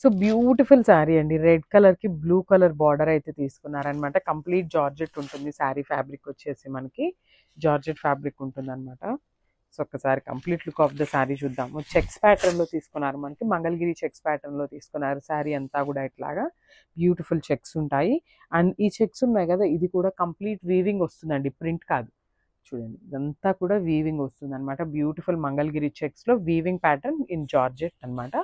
So beautiful sari అండి. Red కలర్‌కి blue colour border అయితే తీసుకున్నారనమాట. కంప్లీట్ జార్జెట్ ఉంటుంది. శారీ ఫ్యాబ్రిక్ వచ్చేసి మనకి జార్జెట్ ఫ్యాబ్రిక్ ఉంటుందనమాట. సో ఒక్కసారి complete look of the sari చూద్దాము. చెక్స్ ప్యాటర్న్‌లో తీసుకున్నారు మనకి. మంగళగిరి చెక్స్ ప్యాటర్న్‌లో తీసుకున్నారు. శారీ అంతా కూడా ఇట్లాగా బ్యూటిఫుల్ చెక్స్ ఉంటాయి. అండ్ ఈ చెక్స్ ఉన్నాయి కదా, ఇది కూడా కంప్లీట్ వీవింగ్ వస్తుందండి, ప్రింట్ కాదు. చూడండి ఇదంతా కూడా వీవింగ్ వస్తుందనమాట. బ్యూటిఫుల్ మంగళగిరి చెక్స్‌లో వీవింగ్ ప్యాటర్న్ ఇన్ జార్జెట్ అనమాట.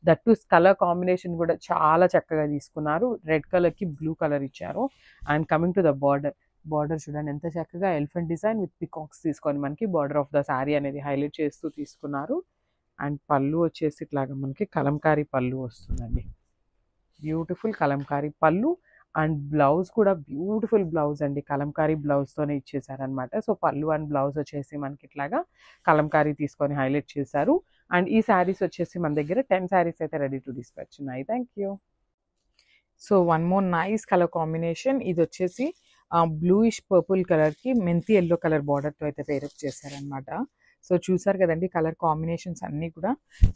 దట్ టు కలర్ కాంబినేషన్ కూడా చాలా చక్కగా తీసుకున్నారు. రెడ్ కలర్‌కి బ్లూ కలర్ ఇచ్చారు. And coming to the border, border చూడండి ఎంత చక్కగా ఎలిఫెంట్ డిజైన్ విత్ పికాక్స్ తీసుకొని మనకి బార్డర్ ఆఫ్ ద శారీ అనేది హైలైట్ చేస్తూ తీసుకున్నారు. అండ్ పళ్ళు వచ్చేసి ఇట్లాగా మనకి కలంకారీ పళ్ళు వస్తుందండి. బ్యూటిఫుల్ కలంకారీ పళ్ళు. అండ్ బ్లౌజ్ కూడా బ్యూటిఫుల్ బ్లౌజ్ అండి. కలంకారీ బ్లౌజ్‌తోనే ఇచ్చేసారనమాట. సో పళ్ళు అండ్ బ్లౌజ్ వచ్చేసి మనకి ఇట్లాగా కలంకారీ తీసుకొని హైలైట్ చేశారు. అండ్ ఈ శారీస్ వచ్చేసి మన దగ్గర 10 శారీస్ అయితే రెడీ టు డిస్పాచ్ ఉన్నాయి. Thank you. So one more nice colour combination. ఇది వచ్చేసి బ్లూయిష్ పర్పుల్ కలర్‌కి మెంతి యెల్లో కలర్ బార్డర్‌తో అయితే పేరప్ చేశారనమాట. సో చూసారు కదండి, కలర్ కాంబినేషన్స్ అన్నీ కూడా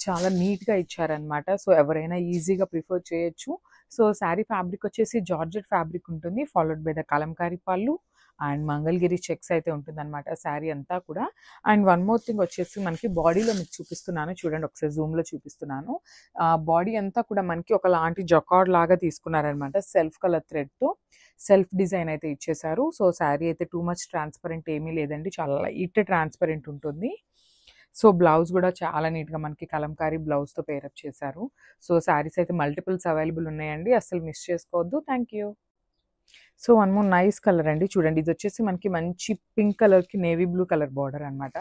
చాలా నీట్‌గా ఇచ్చారనమాట. సో ఎవరైనా ఈజీగా ప్రిఫర్ చేయొచ్చు. సో శారీ ఫ్యాబ్రిక్ వచ్చేసి జార్జెట్ ఫ్యాబ్రిక్ ఉంటుంది. ఫాలోడ్ బై ద కలంకారీ పళ్ళు అండ్ మంగళగిరి చెక్స్ అయితే ఉంటుందన్నమాట శారీ అంతా కూడా. అండ్ వన్ మోర్ థింగ్ వచ్చేసి మనకి బాడీలో మీకు చూపిస్తున్నాను చూడండి, ఒకసారి జూమ్‌లో చూపిస్తున్నాను. బాడీ అంతా కూడా మనకి ఒకలాంటి జకార్డ్ లాగా తీసుకున్నారనమాట. సెల్ఫ్ కలర్ థ్రెడ్‌తో సెల్ఫ్ డిజైన్ అయితే ఇచ్చేసారు. సో శారీ అయితే టూ మచ్ ట్రాన్స్పరెంట్ ఏమీ లేదండి, చాలా లైట్ ట్రాన్స్పరెంట్ ఉంటుంది. సో బ్లౌజ్ కూడా చాలా నీట్‌గా మనకి కలంకారీ బ్లౌజ్‌తో పేరప్ చేశారు. సో శారీస్ అయితే మల్టిపుల్స్ అవైలబుల్ ఉన్నాయండి, అస్సలు మిస్ చేసుకోవద్దు. Thank you. So one more nice colour అండి. చూడండి ఇది వచ్చేసి మనకి మంచి పింక్ కలర్‌కి నేవీ బ్లూ కలర్ బార్డర్ అనమాట.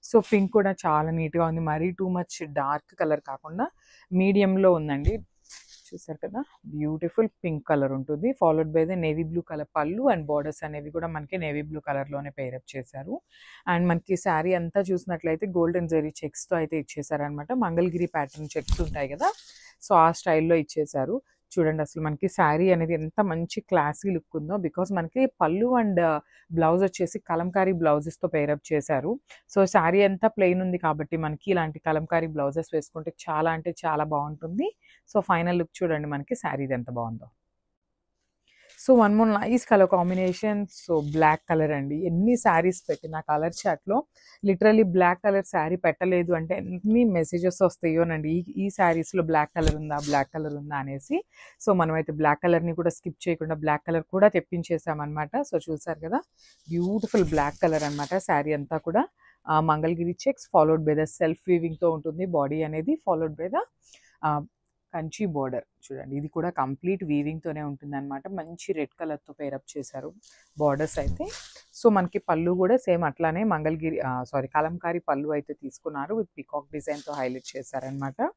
సో పింక్ కూడా చాలా నీట్‌గా ఉంది. మరీ టూ మచ్ డార్క్ కలర్ కాకుండా మీడియంలో ఉందండి. చూసారు కదా, బ్యూటిఫుల్ పింక్ కలర్ ఉంటుంది. Followed by the navy blue colour పళ్ళు అండ్ బార్డర్స్ అనేవి కూడా మనకి నేవీ బ్లూ కలర్‌లోనే పేరప్ చేశారు. అండ్ మనకి శారీ అంతా చూసినట్లయితే గోల్డెన్ జెరీ చెక్స్‌తో అయితే ఇచ్చేసారనమాట. మంగళగిరి ప్యాటర్న్ చెక్స్ ఉంటాయి కదా, సో ఆ స్టైల్‌లో ఇచ్చేసారు. చూడండి అసలు మనకి శారీ అనేది ఎంత మంచి క్లాసీ లుక్ ఉందో. బికాజ్ మనకి పళ్ళు అండ్ బ్లౌజ్ వచ్చేసి కలంకారీ బ్లౌజెస్‌తో పేరప్ చేశారు. సో శారీ అంతా ప్లెయిన్ ఉంది కాబట్టి మనకి ఇలాంటి కలంకారీ బ్లౌజెస్ వేసుకుంటే చాలా అంటే చాలా బాగుంటుంది. సో ఫైనల్ లుక్ చూడండి మనకి శారీది ఎంత బాగుందో. So one more nice colour combination. So black colour అండి. ఎన్ని శారీస్ పెట్టిన కలర్ చాట్లో లిటరల్లీ బ్లాక్ కలర్ శారీ పెట్టలేదు అంటే ఎన్ని మెసేజెస్ వస్తాయోనండి, ఈ శారీస్లో బ్లాక్ కలర్ ఉందా, బ్లాక్ కలర్ ఉందా అనేసి. సో మనమైతే బ్లాక్ కలర్ని కూడా స్కిప్ చేయకుండా బ్లాక్ కలర్ కూడా తెప్పించేసామన్నమాట. సో చూసారు కదా, బ్యూటిఫుల్ బ్లాక్ కలర్ అనమాట. శారీ అంతా కూడా Mangalagiri checks followed by the self వీవింగ్తో ఉంటుంది బాడీ అనేది. Followed by the Kanchi border చూడండి, ఇది కూడా కంప్లీట్ వీవింగ్తోనే ఉంటుందన్నమాట. మంచి రెడ్ కలర్తో పేరప్ చేశారు బార్డర్స్ అయితే. సో మనకి పళ్ళు కూడా సేమ్ అట్లానే మంగళగిరి కలంకారీ పళ్ళు అయితే తీసుకున్నారు విత్ పికాక్ డిజైన్తో హైలైట్ చేశారనమాట.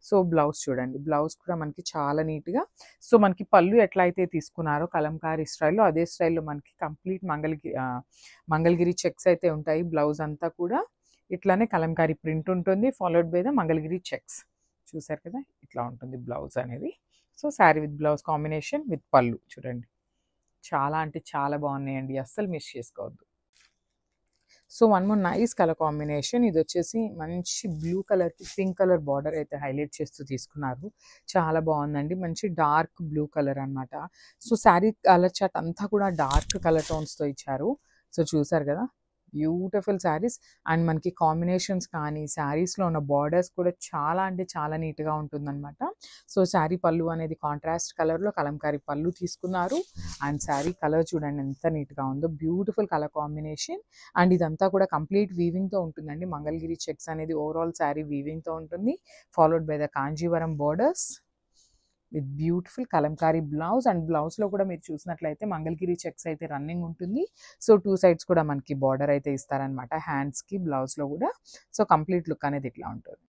సో బ్లౌజ్ చూడండి, బ్లౌజ్ కూడా మనకి చాలా నీట్గా. సో మనకి పళ్ళు ఎట్లా అయితే తీసుకున్నారో కలంకారీ స్టైల్లో, అదే స్టైల్లో మనకి కంప్లీట్ మంగళగిరి చెక్స్ అయితే ఉంటాయి. బ్లౌజ్ అంతా కూడా ఇట్లానే కలంకారీ ప్రింట్ ఉంటుంది. Followed by the Mangalagiri checks. చూసారు కదా, ఇట్లా ఉంటుంది బ్లౌజ్ అనేది. So sari with blouse combination with పళ్ళు చూడండి, చాలా అంటే చాలా బాగున్నాయండి, అస్సలు మిస్ చేసుకోవద్దు. So one more nice colour combination. ఇది వచ్చేసి మంచి బ్లూ కలర్కి పింక్ కలర్ బార్డర్ అయితే హైలైట్ చేస్తూ తీసుకున్నారు. చాలా బాగుందండి, మంచి డార్క్ బ్లూ కలర్ అనమాట. సో శారీ కలర్ చాట్ అంతా కూడా డార్క్ కలర్ టోన్స్తో ఇచ్చారు. సో చూసారు కదా, బ్యూటిఫుల్ శారీస్. అండ్ మనకి కాంబినేషన్స్ కానీ శారీస్లో ఉన్న బార్డర్స్ కూడా చాలా అంటే చాలా నీట్గా ఉంటుందన్నమాట. సో శారీ పళ్ళు అనేది కాంట్రాస్ట్ కలర్లో కలంకారీ పళ్ళు తీసుకున్నారు. అండ్ శారీ కలర్ చూడండి ఎంత నీట్గా ఉందో, బ్యూటిఫుల్ కలర్ కాంబినేషన్. అండ్ ఇదంతా కూడా కంప్లీట్ వీవింగ్తో ఉంటుందండి. మంగళగిరి చెక్స్ అనేది ఓవరాల్ శారీ వీవింగ్తో ఉంటుంది. Followed by the Kanjeevaram borders with beautiful Kalamkari blouse. And బ్లౌజ్లో కూడా మీరు చూసినట్లయితే మంగళగిరి చెక్స్ అయితే రన్నింగ్ ఉంటుంది. సో టూ సైడ్స్ కూడా మనకి బార్డర్ అయితే ఇస్తారనమాట హ్యాండ్స్కి బ్లౌజ్లో కూడా. సో కంప్లీట్ లుక్ అనేది ఇట్లా ఉంటుంది.